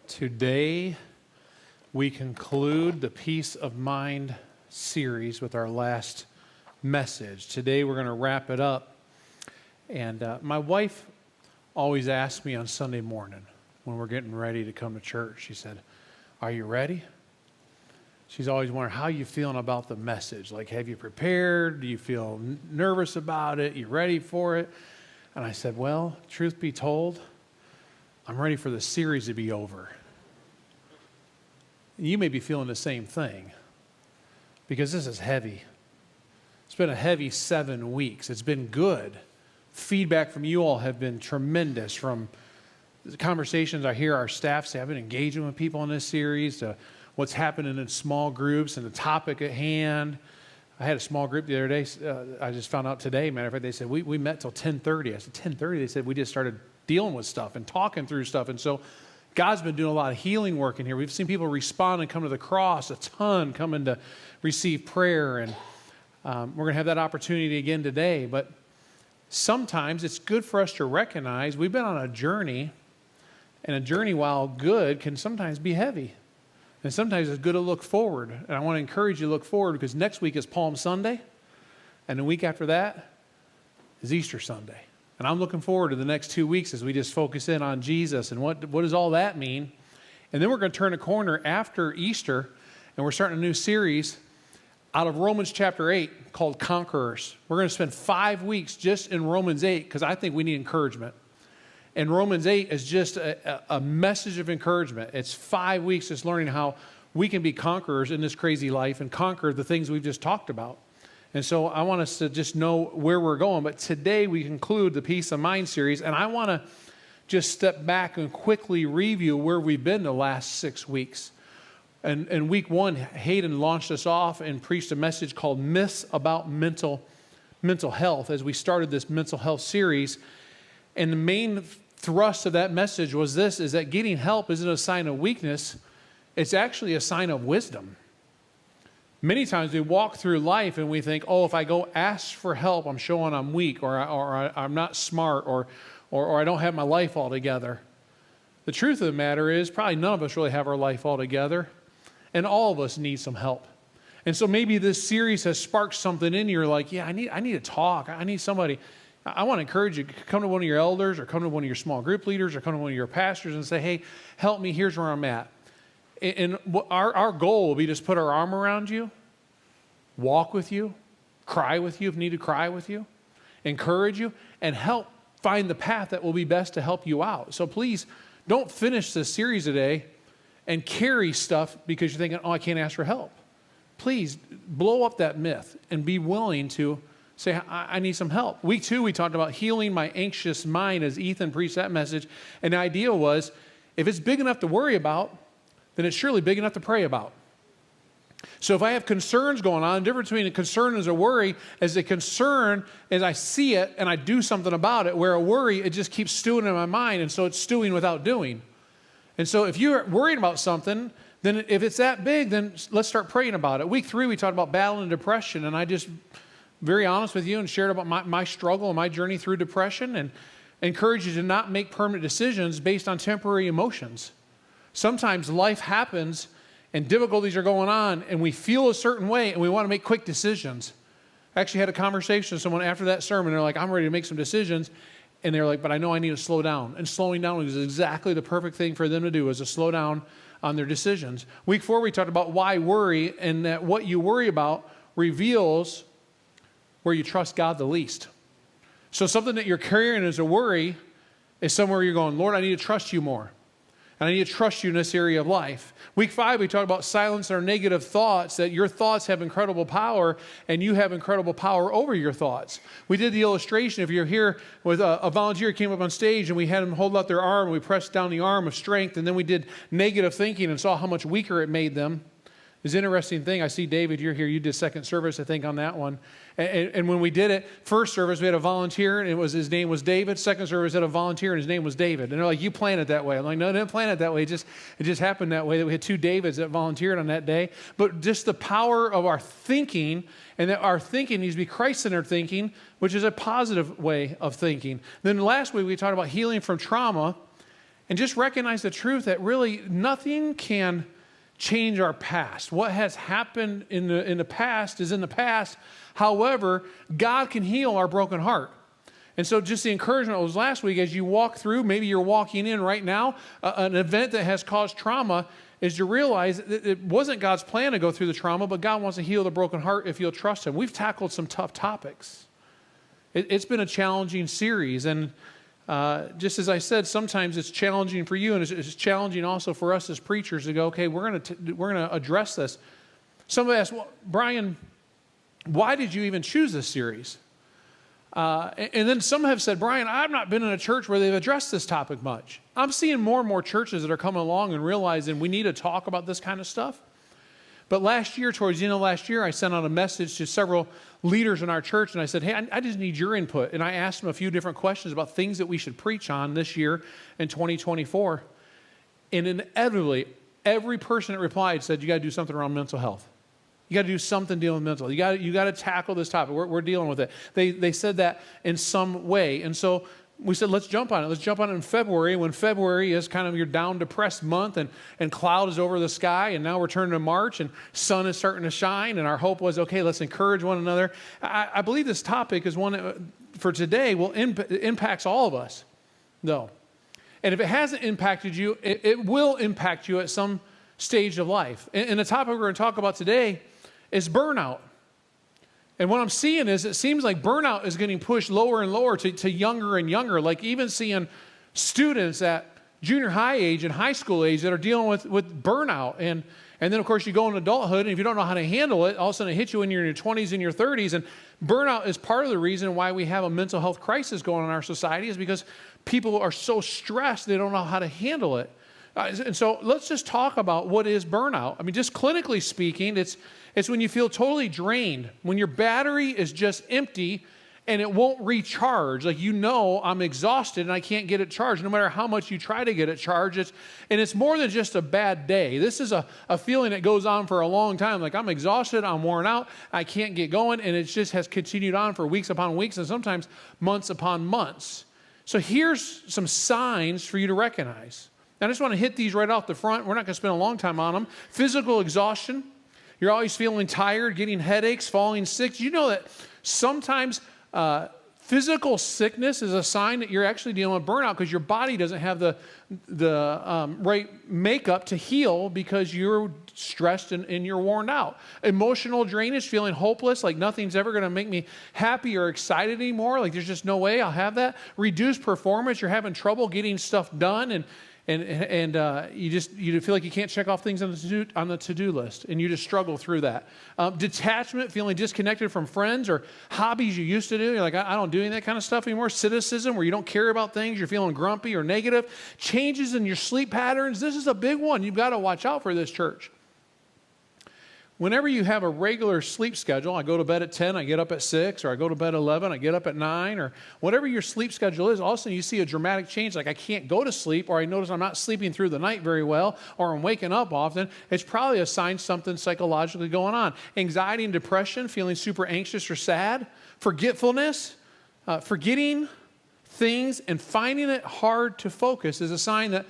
Today, we conclude the Peace of Mind series with our last message. Today, we're going to wrap it up. And my wife always asks me on Sunday morning when we're getting ready to come to church, she said, "Are you ready?" She's always wondering, how are you feeling about the message? Like, have you prepared? Do you feel nervous about it? You ready for it? And I said, well, truth be told, I'm ready for the series to be over. You may be feeling the same thing because this is heavy. It's been a heavy 7 weeks. It's been good. Feedback from you all have been tremendous. From the conversations I hear our staff say, I've been engaging with people in this series, to what's happening in small groups and the topic at hand. I had a small group the other day. I just found out today, matter of fact, they said, we met till 10:30. I said, 10:30? They said, we just started dealing with stuff and talking through stuff. And so God's been doing a lot of healing work in here. We've seen people respond and come to the cross, a ton coming to receive prayer. And we're going to have that opportunity again today. But sometimes it's good for us to recognize we've been on a journey, and a journey, while good, can sometimes be heavy. And sometimes it's good to look forward. And I want to encourage you to look forward, because next week is Palm Sunday, and the week after that is Easter Sunday. And I'm looking forward to the next 2 weeks as we just focus in on Jesus and what does all that mean. And then we're going to turn a corner after Easter, and we're starting a new series out of Romans chapter 8 called Conquerors. We're going to spend 5 weeks just in Romans 8 because I think we need encouragement. And Romans 8 is just a message of encouragement. It's 5 weeks just learning how we can be conquerors in this crazy life and conquer the things we've just talked about. And so I want us to just know where we're going. But today we conclude the Peace of Mind series. And I want to just step back and quickly review where we've been the last 6 weeks. And in week 1, Hayden launched us off and preached a message called Myths About Mental Health as we started this mental health series. And the main thrust of that message was this, is that getting help isn't a sign of weakness. It's actually a sign of wisdom. Many times we walk through life and we think, oh, if I go ask for help, I'm showing I'm weak, or I'm not smart, or I don't have my life all together. The truth of the matter is probably none of us really have our life all together, and all of us need some help. And so maybe this series has sparked something in you. You're like, yeah, I need to talk. I need somebody. I want to encourage you, come to one of your elders, or come to one of your small group leaders, or come to one of your pastors and say, hey, help me, here's where I'm at. And our goal will be just put our arm around you, walk with you, cry with you if need to cry with you, encourage you, and help find the path that will be best to help you out. So please don't finish this series today and carry stuff because you're thinking, oh, I can't ask for help. Please blow up that myth and be willing to say, I need some help. Week 2, we talked about healing my anxious mind as Ethan preached that message. And the idea was, if it's big enough to worry about, then it's surely big enough to pray about. So if I have concerns going on, the difference between a concern and a worry is a concern is I see it and I do something about it, where a worry, it just keeps stewing in my mind, and so it's stewing without doing. And so if you're worrying about something, then if it's that big, then let's start praying about it. Week 3, we talked about battling depression, and I just very honest with you and shared about my struggle and my journey through depression, and encourage you to not make permanent decisions based on temporary emotions. Sometimes life happens and difficulties are going on and we feel a certain way and we want to make quick decisions. I actually had a conversation with someone after that sermon. They're like, I'm ready to make some decisions. And they're like, but I know I need to slow down. And slowing down was exactly the perfect thing for them to do, is to slow down on their decisions. Week 4, we talked about why worry, and that what you worry about reveals where you trust God the least. So something that you're carrying as a worry is somewhere you're going, Lord, I need to trust you more. And I need to trust you in this area of life. Week 5, we talked about silence our negative thoughts, that your thoughts have incredible power and you have incredible power over your thoughts. We did the illustration. If you're here with a volunteer came up on stage and we had them hold out their arm and we pressed down the arm of strength, and then we did negative thinking and saw how much weaker it made them. It's an interesting thing. I see David, you're here. You did second service, I think, on that one. And when we did it, first service, we had a volunteer, and his name was David. Second service had a volunteer, and his name was David. And they're like, you planned it that way. I'm like, no, I didn't plan it that way. It just happened that way, that we had 2 Davids that volunteered on that day. But just the power of our thinking, and that our thinking needs to be Christ-centered thinking, which is a positive way of thinking. Then last week, we talked about healing from trauma. And just recognize the truth that really nothing can change our past. What has happened in the past is in the past. However, God can heal our broken heart. And so just the encouragement was last week, as you walk through, maybe you're walking in right now, an event that has caused trauma, is to realize that it wasn't God's plan to go through the trauma, but God wants to heal the broken heart if you'll trust him. We've tackled some tough topics. It's been a challenging series. And just as I said, sometimes it's challenging for you, and it's challenging also for us as preachers to go, okay, we're going to address this. Somebody asked, well, Brian, why did you even choose this series? And then some have said, Brian, I've not been in a church where they've addressed this topic much. I'm seeing more and more churches that are coming along and realizing we need to talk about this kind of stuff. But last year, towards the end of last year, I sent out a message to several leaders in our church, and I said, hey, I just need your input. And I asked them a few different questions about things that we should preach on this year in 2024. And inevitably, every person that replied said, you got to do something around mental health. You got to do something dealing with mental. You got to tackle this topic. We're dealing with it. They said that in some way. And so we said, let's jump on it. Let's jump on it in February, when February is kind of your down, depressed month, and cloud is over the sky, and now we're turning to March, and sun is starting to shine, and our hope was, okay, let's encourage one another. I believe this topic is one that, for today, impacts all of us, though. And if it hasn't impacted you, it will impact you at some stage of life. And the topic we're going to talk about today is burnout. And what I'm seeing is it seems like burnout is getting pushed lower and lower to younger and younger, like even seeing students at junior high age and high school age that are dealing with burnout. And then, of course, you go into adulthood, and if you don't know how to handle it, all of a sudden it hits you when you're in your 20s and your 30s. And burnout is part of the reason why we have a mental health crisis going on in our society, is because people are so stressed they don't know how to handle it. And so let's just talk about what is burnout. I mean, just clinically speaking, it's when you feel totally drained, when your battery is just empty and it won't recharge. Like, I'm exhausted and I can't get it charged, no matter how much you try to get it charged. And it's more than just a bad day. This is a feeling that goes on for a long time. Like, I'm exhausted, I'm worn out, I can't get going, and it just has continued on for weeks upon weeks and sometimes months upon months. So here's some signs for you to recognize. I just want to hit these right off the front. We're not going to spend a long time on them. Physical exhaustion. You're always feeling tired, getting headaches, falling sick. You know that sometimes physical sickness is a sign that you're actually dealing with burnout, because your body doesn't have the right makeup to heal because you're stressed and you're worn out. Emotional drainage, feeling hopeless, like nothing's ever going to make me happy or excited anymore. Like, there's just no way I'll have that. Reduced performance, you're having trouble getting stuff done, and you feel like you can't check off things on the to-do list, and you just struggle through that. Detachment, feeling disconnected from friends or hobbies you used to do. You're like, I don't do any of that kind of stuff anymore. Cynicism, where you don't care about things. You're feeling grumpy or negative. Changes in your sleep patterns. This is a big one. You've got to watch out for this, church. Whenever you have a regular sleep schedule, I go to bed at 10, I get up at 6, or I go to bed at 11, I get up at 9, or whatever your sleep schedule is, all of a sudden you see a dramatic change, like I can't go to sleep, or I notice I'm not sleeping through the night very well, or I'm waking up often. It's probably a sign something psychologically going on. Anxiety and depression, feeling super anxious or sad. Forgetfulness, forgetting things and finding it hard to focus is a sign that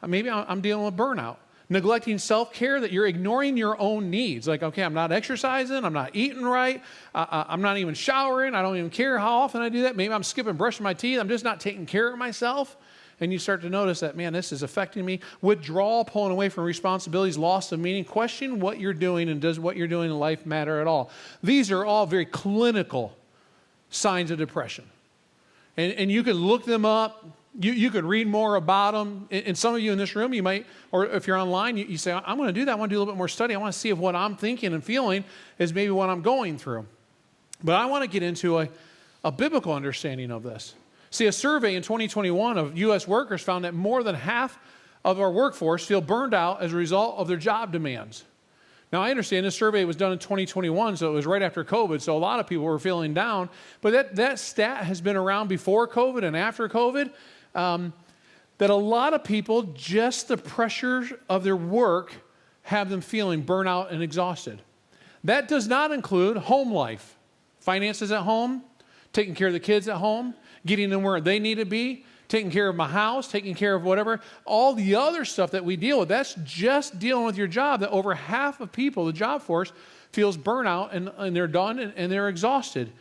maybe I'm dealing with burnout. Neglecting self-care, that you're ignoring your own needs. Like, okay, I'm not exercising, I'm not eating right, I'm not even showering, I don't even care how often I do that. Maybe I'm skipping brushing my teeth, I'm just not taking care of myself. And you start to notice that, man, this is affecting me. Withdrawal, pulling away from responsibilities, loss of meaning. Question what you're doing, and does what you're doing in life matter at all? These are all very clinical signs of depression. And you can look them up. You could read more about them. And some of you in this room, you might, or if you're online, you say, I'm going to do that. I want to do a little bit more study. I want to see if what I'm thinking and feeling is maybe what I'm going through. But I want to get into a biblical understanding of this. See, a survey in 2021 of U.S. workers found that more than half of our workforce feel burned out as a result of their job demands. Now, I understand this survey was done in 2021, so it was right after COVID, so a lot of people were feeling down. But that stat has been around before COVID and after COVID. That a lot of people, just the pressures of their work, have them feeling burnout and exhausted. That does not include home life, finances at home, taking care of the kids at home, getting them where they need to be, taking care of my house, taking care of whatever, all the other stuff that we deal with. That's just dealing with your job. That over half of people, the job force, feels burnout and they're done and they're exhausted.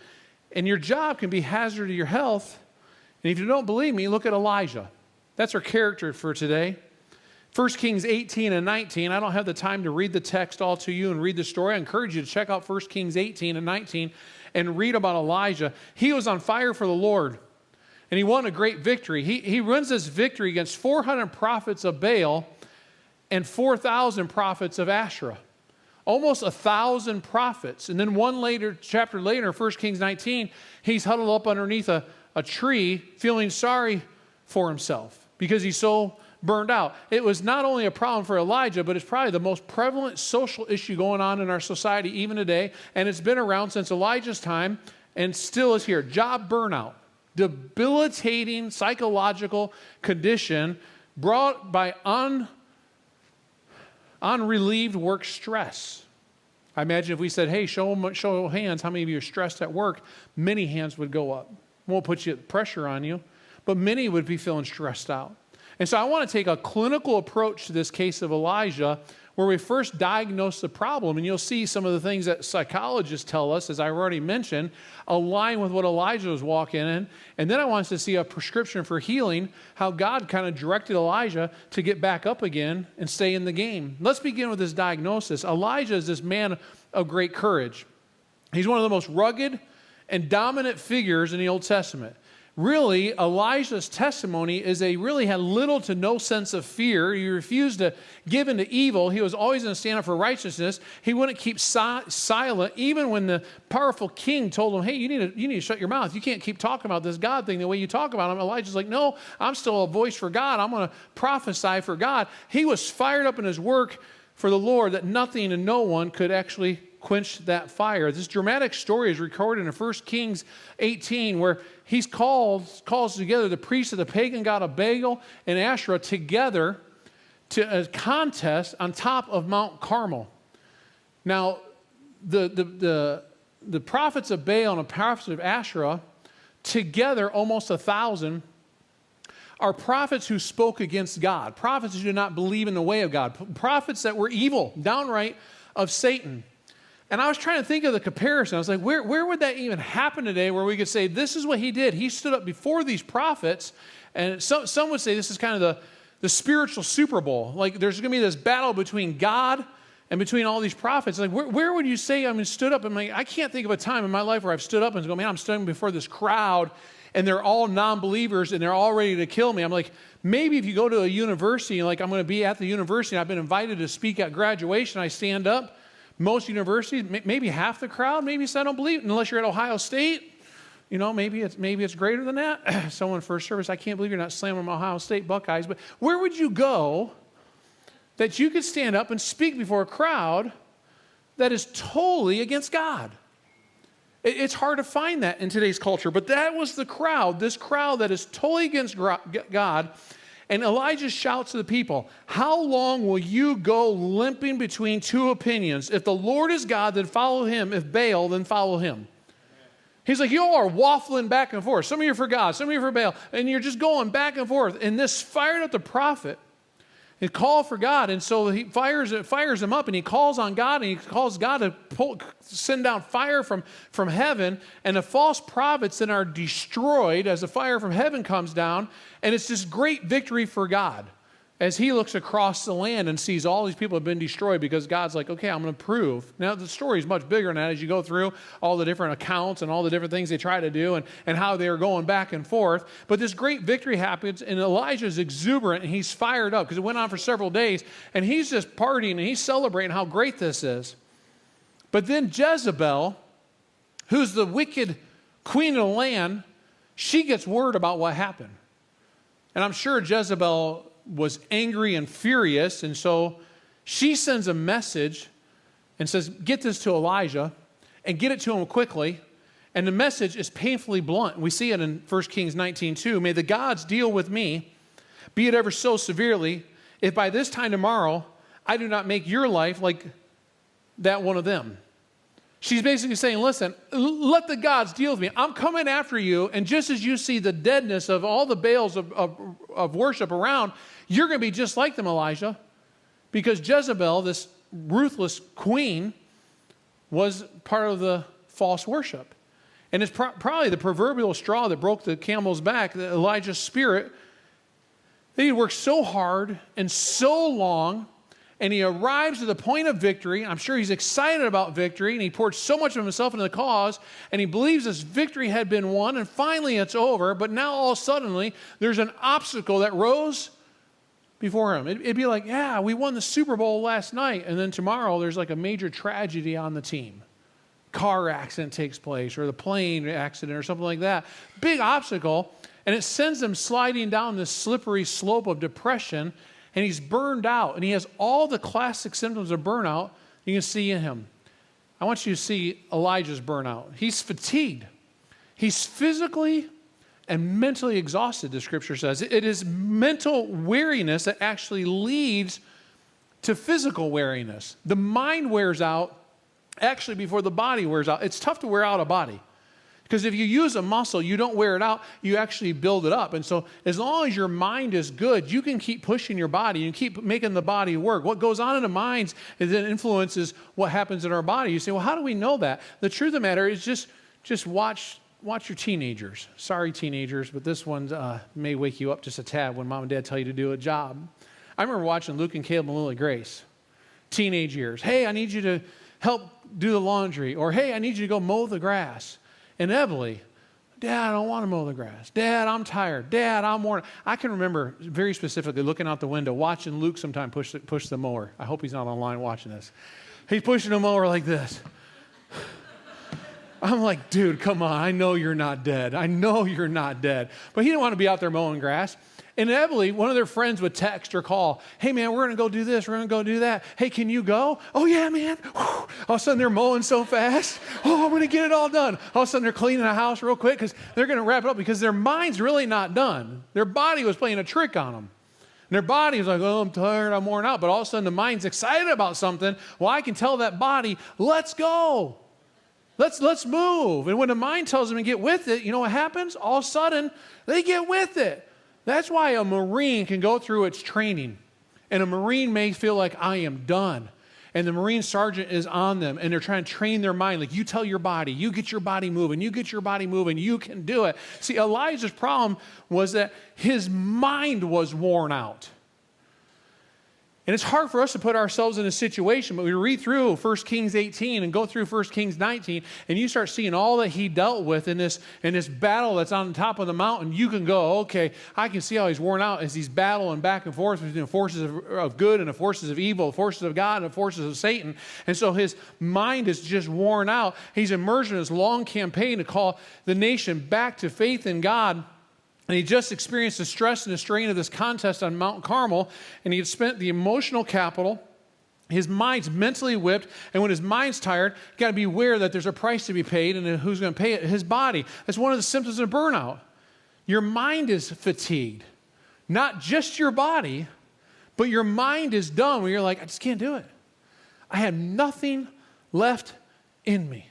And your job can be hazard to your health. And if you don't believe me, look at Elijah. That's our character for today. 1 Kings 18 and 19. I don't have the time to read the text all to you and read the story. I encourage you to check out 1 Kings 18 and 19 and read about Elijah. He was on fire for the Lord. And he won a great victory. He wins this victory against 400 prophets of Baal and 4,000 prophets of Asherah. Almost 1,000 prophets. And then chapter later, 1 Kings 19, he's huddled up underneath a tree feeling sorry for himself because he's so burned out. It was not only a problem for Elijah, but it's probably the most prevalent social issue going on in our society even today. And it's been around since Elijah's time and still is here. Job burnout. Debilitating psychological condition brought by unrelieved work stress. I imagine if we said, hey, show hands, how many of you are stressed at work? Many hands would go up. Won't put pressure on you, but many would be feeling stressed out. And so I want to take a clinical approach to this case of Elijah where we first diagnose the problem, and you'll see some of the things that psychologists tell us, as I already mentioned, align with what Elijah was walking in. And then I want us to see a prescription for healing, how God kind of directed Elijah to get back up again and stay in the game. Let's begin with this diagnosis. Elijah is this man of great courage. He's one of the most rugged and dominant figures in the Old Testament. Really, Elijah's testimony is he really had little to no sense of fear. He refused to give in to evil. He was always going to stand up for righteousness. He wouldn't keep silent, even when the powerful king told him, hey, you need to shut your mouth. You can't keep talking about this God thing the way you talk about him. Elijah's like, no, I'm still a voice for God. I'm going to prophesy for God. He was fired up in his work for the Lord that nothing and no one could actually quench that fire. This dramatic story is recorded in 1 Kings 18 where he calls together the priests of the pagan god of Baal and Asherah together to a contest on top of Mount Carmel. Now, the prophets of Baal and the prophets of Asherah, together almost 1,000, are prophets who spoke against God, prophets who did not believe in the way of God, prophets that were evil, downright of Satan. And I was trying to think of the comparison. I was like, where would that even happen today where we could say, this is what he did. He stood up before these prophets, and some would say this is kind of the spiritual Super Bowl. Like there's going to be this battle between God and between all these prophets. Like where would you say, stood up? And I can't think of a time in my life where I've stood up and go, man, I'm standing before this crowd, and they're all non-believers, and they're all ready to kill me. I'm like, maybe if you go to a university, like I'm going to be at the university, and I've been invited to speak at graduation, I stand up. Most universities, maybe half the crowd, maybe say I don't believe it, unless you're at Ohio State. Maybe it's greater than that. Someone first service, I can't believe you're not slamming Ohio State Buckeyes. But where would you go that you could stand up and speak before a crowd that is totally against God? It's hard to find that in today's culture, but that was the crowd, this crowd that is totally against God. And Elijah shouts to the people, how long will you go limping between two opinions? If the Lord is God, then follow him. If Baal, then follow him. He's like, you all are waffling back and forth. Some of you are for God, some of you are for Baal. And you're just going back and forth. And this fired up the prophet. He called for God. And so he fires him up, and he calls on God, and he calls God to send down fire from heaven. And the false prophets then are destroyed as the fire from heaven comes down. And it's this great victory for God as he looks across the land and sees all these people have been destroyed because God's like, okay, I'm going to prove. Now, the story is much bigger than that as you go through all the different accounts and all the different things they try to do and how they're going back and forth. But this great victory happens, and Elijah's exuberant, and he's fired up because it went on for several days, and he's just partying, and he's celebrating how great this is. But then Jezebel, who's the wicked queen of the land, she gets word about what happened. And I'm sure Jezebel was angry and furious, and so she sends a message and says, get this to Elijah and get it to him quickly. And the message is painfully blunt. We see it in 1 Kings 19:2. May the gods deal with me, be it ever so severely, if by this time tomorrow I do not make your life like that one of them. She's basically saying, listen, let the gods deal with me. I'm coming after you, and just as you see the deadness of all the Baals of worship around, you're going to be just like them, Elijah. Because Jezebel, this ruthless queen, was part of the false worship. And it's probably the proverbial straw that broke the camel's back, that Elijah's spirit. He worked so hard and so long, and he arrives at the point of victory. I'm sure he's excited about victory, and he poured so much of himself into the cause, and he believes this victory had been won, and finally it's over. But now all suddenly, there's an obstacle that rose before him. It'd be like, yeah, we won the Super Bowl last night, and then tomorrow there's like a major tragedy on the team. Car accident takes place, or the plane accident, or something like that. Big obstacle, and it sends him sliding down this slippery slope of depression, and he's burned out, and he has all the classic symptoms of burnout you can see in him. I want you to see Elijah's burnout. He's fatigued. He's physically and mentally exhausted, the scripture says. It is mental weariness that actually leads to physical weariness. The mind wears out actually before the body wears out. It's tough to wear out a body. Because if you use a muscle, you don't wear it out, you actually build it up. And so as long as your mind is good, you can keep pushing your body and keep making the body work. What goes on in the minds is it influences what happens in our body. You say, well, how do we know that? The truth of the matter is just watch your teenagers. Sorry, teenagers, but this one may wake you up just a tad when mom and dad tell you to do a job. I remember watching Luke and Caleb and Lily Grace. Teenage years. Hey, I need you to help do the laundry. Or, hey, I need you to go mow the grass. Inevitably, Dad, I don't want to mow the grass. Dad, I'm tired. Dad, I'm worn. I can remember very specifically looking out the window, watching Luke sometime push the mower. I hope he's not online watching this. He's pushing the mower like this. I'm like, dude, come on. I know you're not dead. I know you're not dead. But he didn't want to be out there mowing grass. Inevitably, one of their friends would text or call, hey, man, we're going to go do this. We're going to go do that. Hey, can you go? Oh, yeah, man. All of a sudden, they're mowing so fast. Oh, I'm going to get it all done. All of a sudden, they're cleaning the house real quick because they're going to wrap it up because their mind's really not done. Their body was playing a trick on them. And their body was like, oh, I'm tired. I'm worn out. But all of a sudden, the mind's excited about something. Well, I can tell that body, let's go. Let's move. And when the mind tells them to get with it, you know what happens? All of a sudden, they get with it. That's why a Marine can go through its training. And a Marine may feel like, I am done. And the Marine sergeant is on them. And they're trying to train their mind. Like, you tell your body. You get your body moving. You get your body moving. You can do it. See, Elijah's problem was that his mind was worn out. And it's hard for us to put ourselves in a situation, but we read through 1 Kings 18 and go through 1 Kings 19, and you start seeing all that he dealt with in this battle that's on the top of the mountain. You can go, okay, I can see how he's worn out as he's battling back and forth between the forces of good and the forces of evil, the forces of God and the forces of Satan. And so his mind is just worn out. He's immersed in this long campaign to call the nation back to faith in God. And he just experienced the stress and the strain of this contest on Mount Carmel, and he had spent the emotional capital. His mind's mentally whipped, and when his mind's tired, you got to be aware that there's a price to be paid, and who's going to pay it? His body. That's one of the symptoms of burnout. Your mind is fatigued. Not just your body, but your mind is done where you're like, I just can't do it. I have nothing left in me.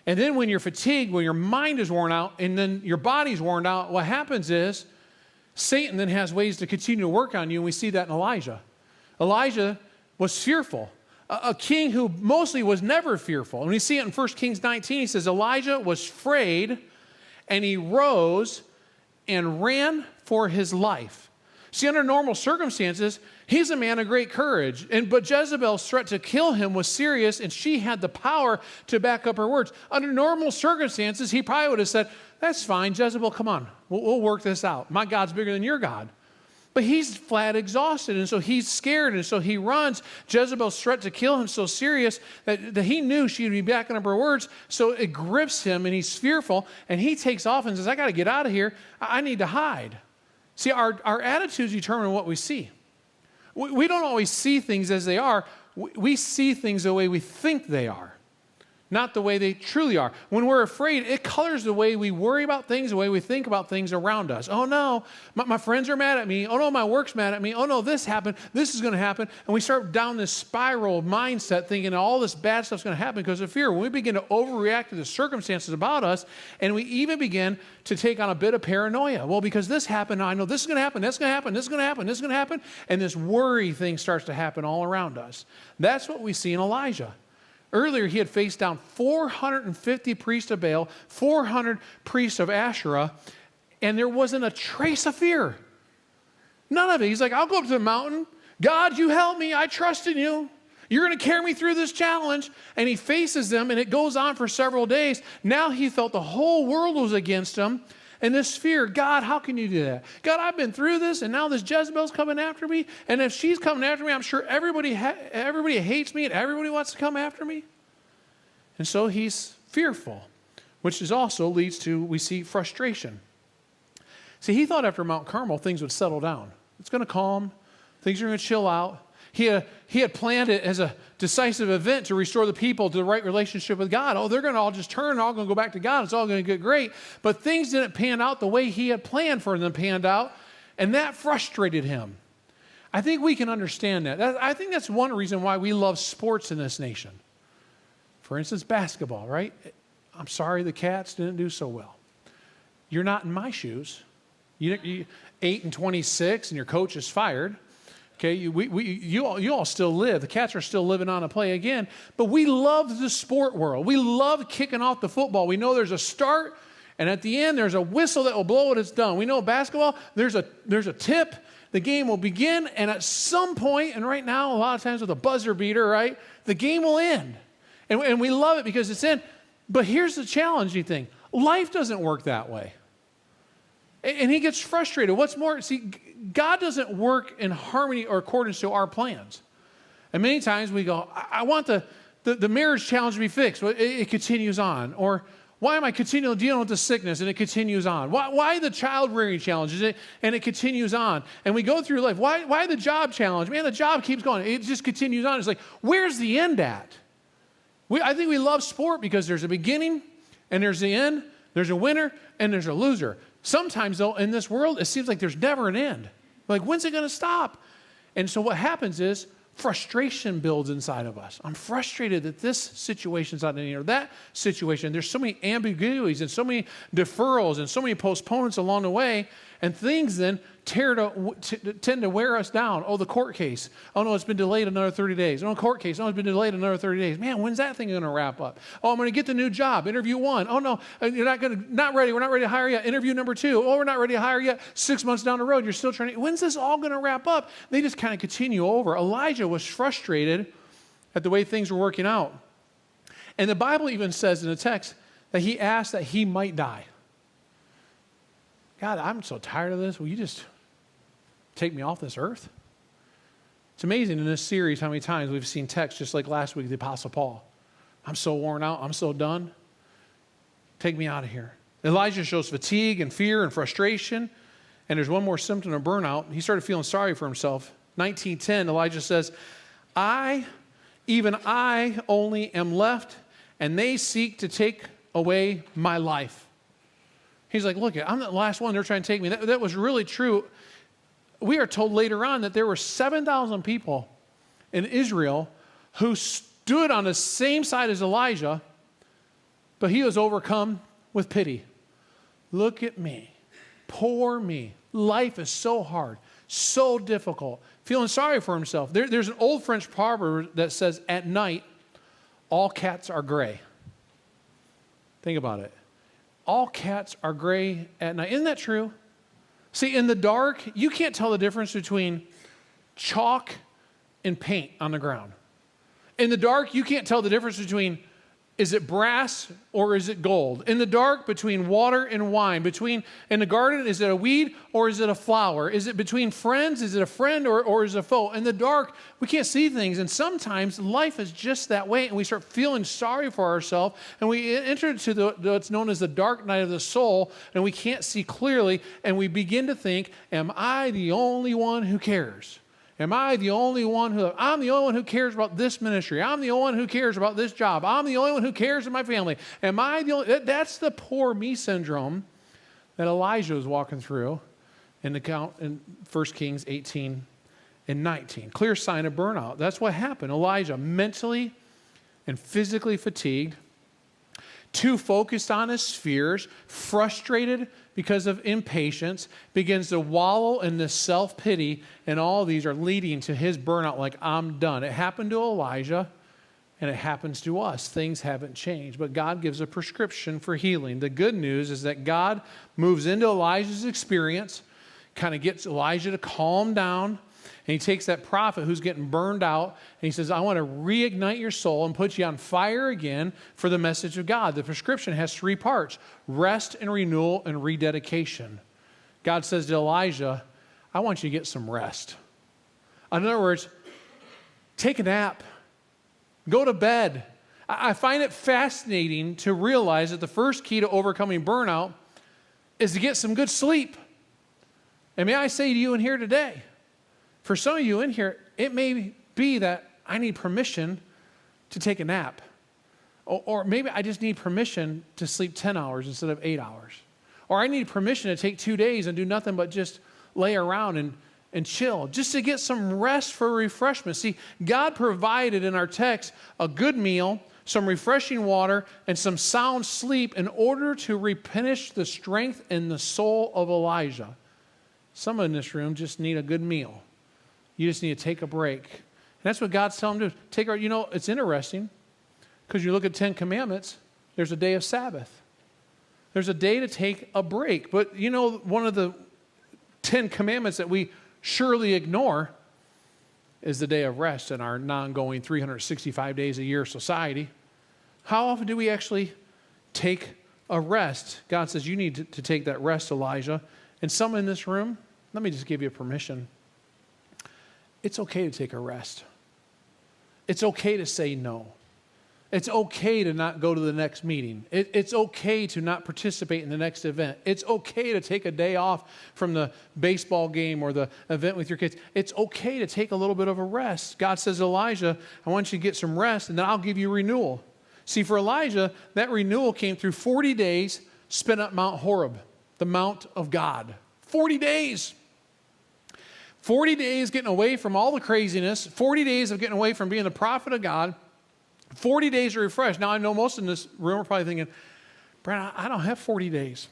And then when you're fatigued, when your mind is worn out, and then your body's worn out, what happens is Satan then has ways to continue to work on you, and we see that in Elijah. Elijah was fearful, a king who mostly was never fearful. And we see it in 1 Kings 19. He says, Elijah was afraid, and he rose and ran for his life. See, under normal circumstances, he's a man of great courage. But Jezebel's threat to kill him was serious, and she had the power to back up her words. Under normal circumstances, he probably would have said, that's fine, Jezebel, come on. We'll work this out. My God's bigger than your God. But he's flat exhausted, and so he's scared, and so he runs. Jezebel's threat to kill him is so serious that he knew she'd be backing up her words, so it grips him, and he's fearful, and he takes off and says, I got to get out of here. I need to hide. See, our attitudes determine what we see. We don't always see things as they are. We see things the way we think they are. not the way they truly are. When we're afraid, it colors the way we worry about things, the way we think about things around us. Oh no, my friends are mad at me. Oh no, my work's mad at me. Oh no, this happened. This is going to happen. And we start down this spiral of mindset thinking all this bad stuff's going to happen because of fear. When we begin to overreact to the circumstances about us, and we even begin to take on a bit of paranoia. Well, because this happened, I know this is going to happen, that's going to happen, this is going to happen, this is going to happen. And this worry thing starts to happen all around us. That's what we see in Elijah. Earlier, he had faced down 450 priests of Baal, 400 priests of Asherah, and there wasn't a trace of fear. None of it. He's like, I'll go up to the mountain. God, you help me. I trust in you. You're going to carry me through this challenge. And he faces them, and it goes on for several days. Now he felt the whole world was against him. And this fear, God, how can you do that? God, I've been through this, and now this Jezebel's coming after me. And if she's coming after me, I'm sure everybody hates me, and everybody wants to come after me. And so he's fearful, which is also leads to, we see, frustration. See, he thought after Mount Carmel, things would settle down. It's going to calm. Things are going to chill out. He had planned it as a decisive event to restore the people to the right relationship with God. Oh, they're going to all just turn, all going to go back to God. It's all going to get great. But things didn't pan out the way he had planned for them to pan out, and that frustrated him. I think we can understand that. I think that's one reason why we love sports in this nation. For instance, basketball, right? I'm sorry the Cats didn't do so well. You're not in my shoes. You 8-26, and your coach is fired. Okay, you all still live. The Cats are still living on to play again. But we love the sport world. We love kicking off the football. We know there's a start, and at the end, there's a whistle that will blow when it's done. We know basketball, there's a tip. The game will begin, and at some point, and right now, a lot of times with a buzzer beater, right, the game will end. And we love it because it's in. But here's the challenging thing. Life doesn't work that way. And he gets frustrated. What's more, see, God doesn't work in harmony or accordance to our plans. And many times we go, I want the marriage challenge to be fixed. But it continues on. Or why am I continually dealing with the sickness? And it continues on. Why the child rearing challenge? And it continues on. And we go through life. Why the job challenge? Man, the job keeps going. It just continues on. It's like, where's the end at? I think we love sport because there's a beginning and there's the end. There's a winner and there's a loser. Sometimes, though, in this world, it seems like there's never an end. Like, when's it going to stop? And so what happens is frustration builds inside of us. I'm frustrated that this situation's not ending or that situation. There's so many ambiguities and so many deferrals and so many postponements along the way. And things then tend to wear us down. Oh, the court case. Oh, no, it's been delayed another 30 days. Oh, court case. Oh, it's been delayed another 30 days. Man, when's that thing going to wrap up? Oh, I'm going to get the new job. Interview 1. Oh, no, you're not ready. We're not ready to hire yet. Interview number 2. Oh, we're not ready to hire yet. 6 months down the road, you're still trying to. When's this all going to wrap up? They just kind of continue over. Elijah was frustrated at the way things were working out. And the Bible even says in the text that he asked that he might die. God, I'm so tired of this. Will you just take me off this earth? It's amazing in this series how many times we've seen texts just like last week, the Apostle Paul. I'm so worn out. I'm so done. Take me out of here. Elijah shows fatigue and fear and frustration. And there's one more symptom of burnout. He started feeling sorry for himself. 19:10, Elijah says, even I only am left, and they seek to take away my life. He's like, look, I'm the last one. They're trying to take me. That was really true. We are told later on that there were 7,000 people in Israel who stood on the same side as Elijah, but he was overcome with pity. Look at me. Poor me. Life is so hard, so difficult. Feeling sorry for himself. There's an old French proverb that says, at night, all cats are gray. Think about it. All cats are gray at night. Isn't that true? See, in the dark, you can't tell the difference between chalk and paint on the ground. In the dark, you can't tell the difference between, is it brass or is it gold? In the dark, between water and wine. In the garden, is it a weed or is it a flower? Is it between friends? Is it a friend or is it a foe? In the dark, we can't see things. And sometimes life is just that way. And we start feeling sorry for ourselves. And we enter into what's known as the dark night of the soul. And we can't see clearly. And we begin to think, am I the only one who cares? Am I the only one I'm the only one who cares about this ministry. I'm the only one who cares about this job. I'm the only one who cares in my family. Am I the only, that's the poor me syndrome that Elijah was walking through in 1 Kings 18 and 19. Clear sign of burnout. That's what happened. Elijah, mentally and physically fatigued, too focused on his fears, frustrated because of impatience, begins to wallow in this self-pity, and all these are leading to his burnout, like, I'm done. It happened to Elijah, and it happens to us. Things haven't changed, but God gives a prescription for healing. The good news is that God moves into Elijah's experience, kind of gets Elijah to calm down, and he takes that prophet who's getting burned out, and he says, I want to reignite your soul and put you on fire again for the message of God. The prescription has 3 parts: rest and renewal and rededication. God says to Elijah, I want you to get some rest. In other words, take a nap. Go to bed. I find it fascinating to realize that the first key to overcoming burnout is to get some good sleep. And may I say to you in here today, for some of you in here, it may be that I need permission to take a nap. Or maybe I just need permission to sleep 10 hours instead of 8 hours. Or I need permission to take 2 days and do nothing but just lay around and chill, just to get some rest for refreshment. See, God provided in our text a good meal, some refreshing water, and some sound sleep in order to replenish the strength in the soul of Elijah. Some in this room just need a good meal. You just need to take a break. And that's what God's telling them to do. It's interesting, because you look at 10 Commandments, there's a day of Sabbath. There's a day to take a break. But one of the 10 Commandments that we surely ignore is the day of rest in our non-going 365 days a year society. How often do we actually take a rest? God says you need to take that rest, Elijah. And some in this room, let me just give you permission. It's okay to take a rest. It's okay to say no. It's okay to not go to the next meeting. It's okay to not participate in the next event. It's okay to take a day off from the baseball game or the event with your kids. It's okay to take a little bit of a rest. God says, Elijah, I want you to get some rest, and then I'll give you renewal. See, for Elijah, that renewal came through 40 days spent at Mount Horeb, the Mount of God. 40 days. 40 days getting away from all the craziness. 40 days of getting away from being the prophet of God. 40 days to refresh. Now, I know most in this room are probably thinking, Brad, I don't have 40 days.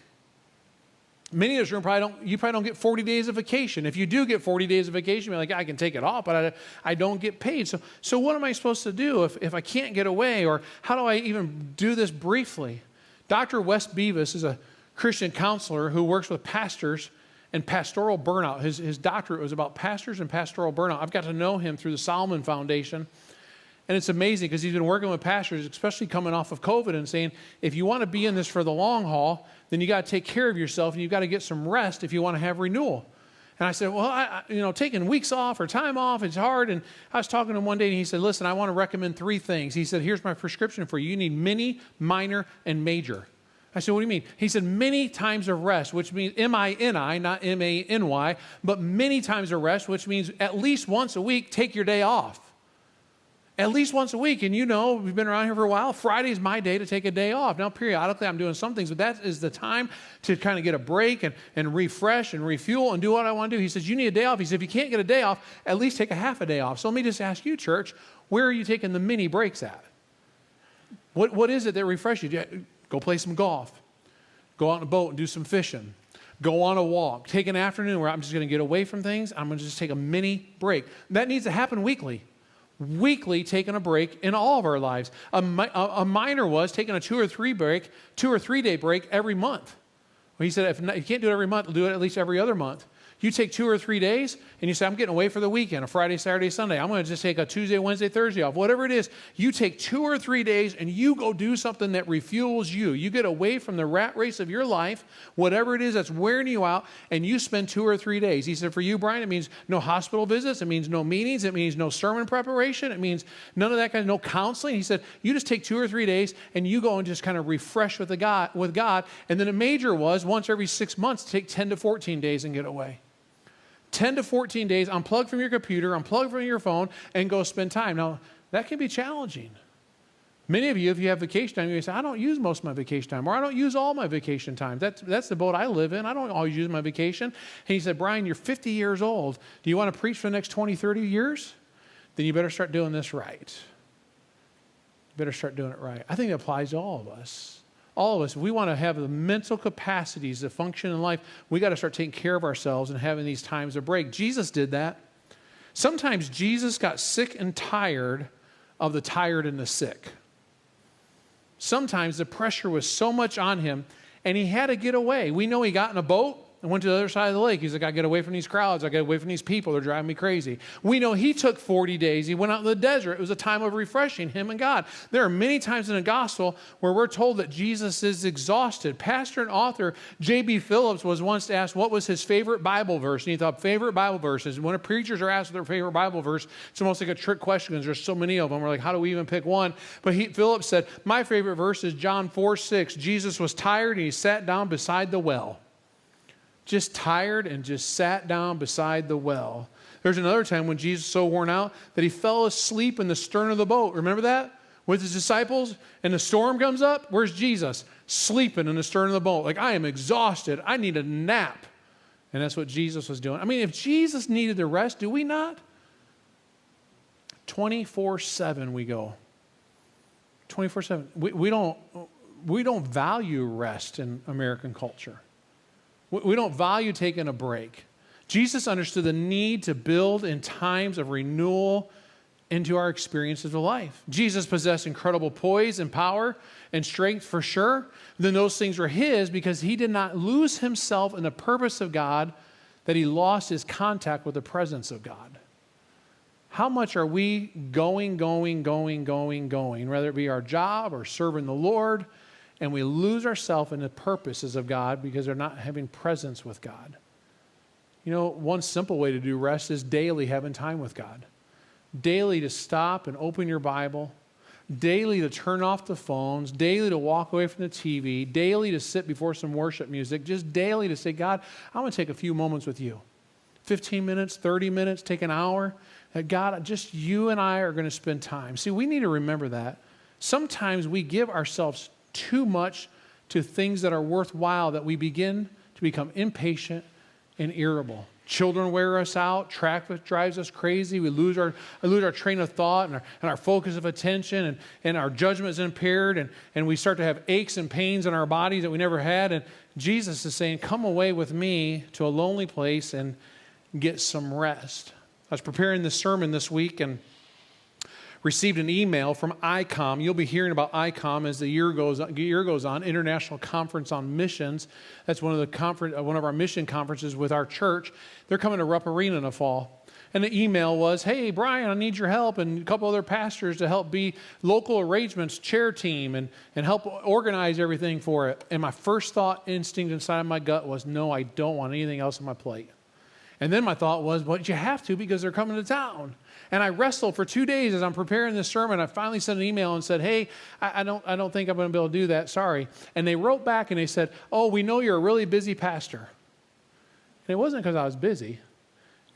Many of this room you probably don't get 40 days of vacation. If you do get 40 days of vacation, you're like, I can take it off, but I don't get paid. So what am I supposed to do if I can't get away? Or how do I even do this briefly? Dr. Wes Beavis is a Christian counselor who works with pastors and pastoral burnout. His doctorate was about pastors and pastoral burnout. I've got to know him through the Solomon Foundation. And it's amazing because he's been working with pastors, especially coming off of COVID, and saying, if you want to be in this for the long haul, then you got to take care of yourself and you've got to get some rest if you want to have renewal. And I said, well, taking weeks off or time off, it's hard. And I was talking to him one day and he said, listen, I want to recommend 3 things. He said, here's my prescription for you. You need mini, minor, and major. I said, what do you mean? He said, many times of rest, which means M-I-N-I, not M-A-N-Y, but many times of rest, which means at least once a week, take your day off. At least once a week. And we've been around here for a while. Friday is my day to take a day off. Now, periodically, I'm doing some things, but that is the time to kind of get a break and refresh and refuel and do what I want to do. He says, you need a day off. He said, if you can't get a day off, at least take a half a day off. So let me just ask you, church, where are you taking the mini breaks at? What is it that refreshes you? Go play some golf. Go out on a boat and do some fishing. Go on a walk. Take an afternoon where I'm just going to get away from things. I'm going to just take a mini break. That needs to happen weekly. Weekly taking a break in all of our lives. A minor was taking a 2 or 3 day break every month. Well, he said, if you can't do it every month, do it at least every other month. You take 2 or 3 days and you say, I'm getting away for the weekend, a Friday, Saturday, Sunday. I'm going to just take a Tuesday, Wednesday, Thursday off. Whatever it is, you take 2 or 3 days and you go do something that refuels you. You get away from the rat race of your life, whatever it is that's wearing you out, and you spend 2 or 3 days. He said, for you, Brian, it means no hospital visits. It means no meetings. It means no sermon preparation. It means none of that kind of, no counseling. He said, you just take 2 or 3 days and you go and just kind of refresh with God. And then a major was once every 6 months, take 10 to 14 days and get away. 10 to 14 days, unplug from your computer, unplug from your phone, and go spend time. Now, that can be challenging. Many of you, if you have vacation time, you say, I don't use most of my vacation time, or I don't use all my vacation time. That's the boat I live in. I don't always use my vacation. And he said, Brian, you're 50 years old. Do you want to preach for the next 20, 30 years? Then you better start doing this right. You better start doing it right. I think it applies to all of us. All of us, if we want to have the mental capacities to function in life, we got to start taking care of ourselves and having these times of break. Jesus did that. Sometimes Jesus got sick and tired of the tired and the sick. Sometimes the pressure was so much on him, and he had to get away. We know he got in a boat and went to the other side of the lake. He's like, I got to get away from these crowds. I got to get away from these people. They're driving me crazy. We know he took 40 days. He went out in the desert. It was a time of refreshing, him and God. There are many times in the gospel where we're told that Jesus is exhausted. Pastor and author J.B. Phillips was once asked what was his favorite Bible verse. And he thought, favorite Bible verses. When preachers are asked their favorite Bible verse, it's almost like a trick question because there's so many of them. We're like, how do we even pick one? But Phillips said, my favorite verse is John 4:6. Jesus was tired and he sat down beside the well. Just tired and just sat down beside the well. There's another time when Jesus was so worn out that he fell asleep in the stern of the boat. Remember that? With his disciples, and the storm comes up. Where's Jesus? Sleeping in the stern of the boat. Like, I am exhausted. I need a nap. And that's what Jesus was doing. I mean, if Jesus needed the rest, do we not? 24/7 we go. 24/7. We don't value rest in American culture. We don't value taking a break. Jesus understood the need to build in times of renewal into our experiences of life. Jesus possessed incredible poise and power and strength for sure. Then those things were his because he did not lose himself in the purpose of God, that he lost his contact with the presence of God. How much are we going, whether it be our job or serving the Lord, and we lose ourselves in the purposes of God because they're not having presence with God? You know, one simple way to do rest is daily having time with God. Daily to stop and open your Bible. Daily to turn off the phones. Daily to walk away from the TV. Daily to sit before some worship music. Just daily to say, God, I want to take a few moments with you. 15 minutes, 30 minutes, take an hour. That God, just you and I are going to spend time. See, we need to remember that. Sometimes we give ourselves too much to things that are worthwhile, that we begin to become impatient and irritable. Children wear us out. Traffic drives us crazy. We lose our train of thought and our focus of attention, and our judgment is impaired, and we start to have aches and pains in our bodies that we never had. And Jesus is saying, come away with me to a lonely place and get some rest. I was preparing this sermon this week and received an email from ICOM. You'll be hearing about ICOM as the year goes on, International Conference on Missions. That's one of our mission conferences with our church. They're coming to Rupp Arena in the fall. And the email was, hey, Brian, I need your help and a couple other pastors to help be local arrangements chair team and help organize everything for it. And my first thought, instinct inside of my gut was, no, I don't want anything else on my plate. And then my thought was, well, you have to because they're coming to town. And I wrestled for 2 days as I'm preparing this sermon. I finally sent an email and said, hey, I don't think I'm going to be able to do that. Sorry. And they wrote back and they said, oh, we know you're a really busy pastor. And it wasn't because I was busy.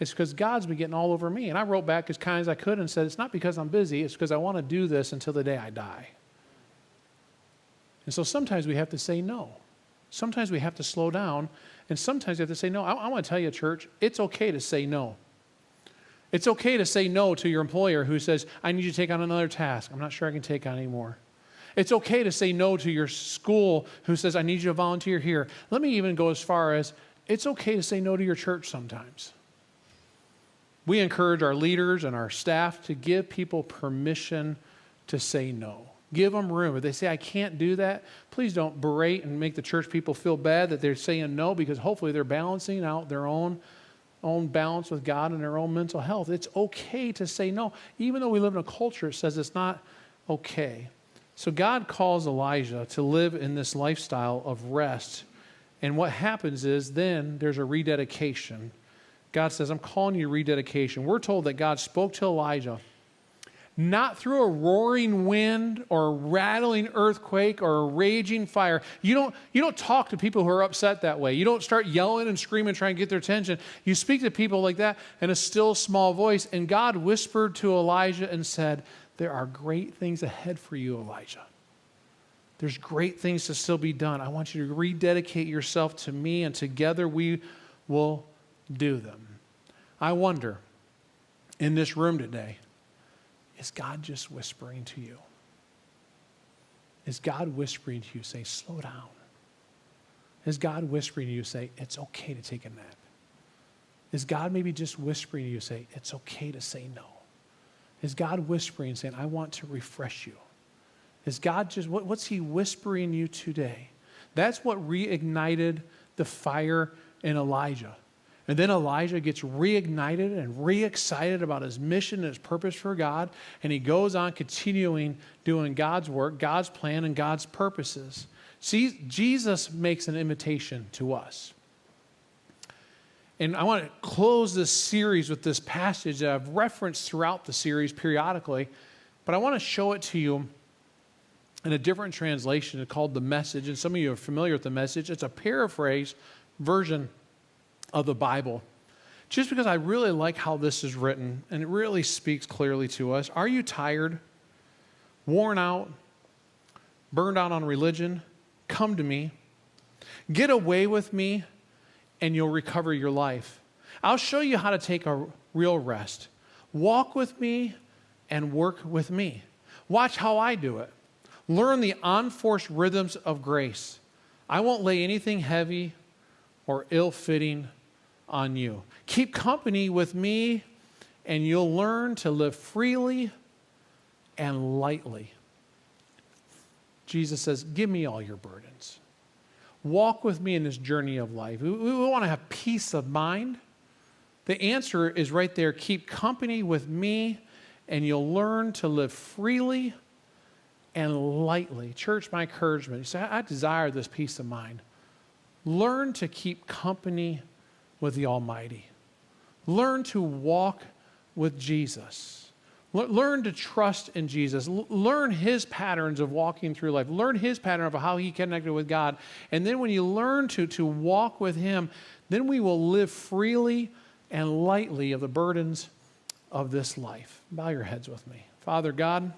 It's because God's been getting all over me. And I wrote back as kind as I could and said, it's not because I'm busy. It's because I want to do this until the day I die. And so sometimes we have to say no. Sometimes we have to slow down. And sometimes we have to say no. I want to tell you, church, it's okay to say no. It's okay to say no to your employer who says, I need you to take on another task. I'm not sure I can take on anymore. It's okay to say no to your school who says, I need you to volunteer here. Let me even go as far as, it's okay to say no to your church sometimes. We encourage our leaders and our staff to give people permission to say no. Give them room. If they say, I can't do that, please don't berate and make the church people feel bad that they're saying no, because hopefully they're balancing out their own balance with God and their own mental health. It's okay to say no, even though we live in a culture that says it's not okay. So God calls Elijah to live in this lifestyle of rest. And what happens is then there's a rededication. God says, I'm calling you rededication. We're told that God spoke to Elijah. not through a roaring wind or a rattling earthquake or a raging fire. You don't talk to people who are upset that way. You don't start yelling and screaming, trying to get their attention. You speak to people like that in a still small voice. And God whispered to Elijah and said, there are great things ahead for you, Elijah. There's great things to still be done. I want you to rededicate yourself to me, and together we will do them. I wonder, in this room today, is God just whispering to you? Is God whispering to you, say, slow down? Is God whispering to you, say, it's okay to take a nap? Is God maybe just whispering to you, say, it's okay to say no? Is God whispering, saying, I want to refresh you? Is God just, what's he whispering you today? That's what reignited the fire in Elijah. And then Elijah gets reignited and re-excited about his mission and his purpose for God. And he goes on continuing doing God's work, God's plan, and God's purposes. See, Jesus makes an invitation to us. And I want to close this series with this passage that I've referenced throughout the series periodically. But I want to show it to you in a different translation called The Message. And some of you are familiar with The Message. It's a paraphrase version of the Bible. Just because I really like how this is written, and it really speaks clearly to us. Are you tired, worn out, burned out on religion? Come to me. Get away with me, and you'll recover your life. I'll show you how to take a real rest. Walk with me and work with me. Watch how I do it. Learn the unforced rhythms of grace. I won't lay anything heavy or ill-fitting on you. Keep company with me, and you'll learn to live freely and lightly. Jesus says, give me all your burdens. Walk with me in this journey of life. We want to have peace of mind. The answer is right there. Keep company with me, and you'll learn to live freely and lightly. Church, my encouragement, you say, I desire this peace of mind. Learn to keep company with the Almighty. Learn to walk with Jesus. Learn to trust in Jesus. Learn his patterns of walking through life. Learn his pattern of how he connected with God. And then when you learn to walk with him, then we will live freely and lightly of the burdens of this life. Bow your heads with me. Father God,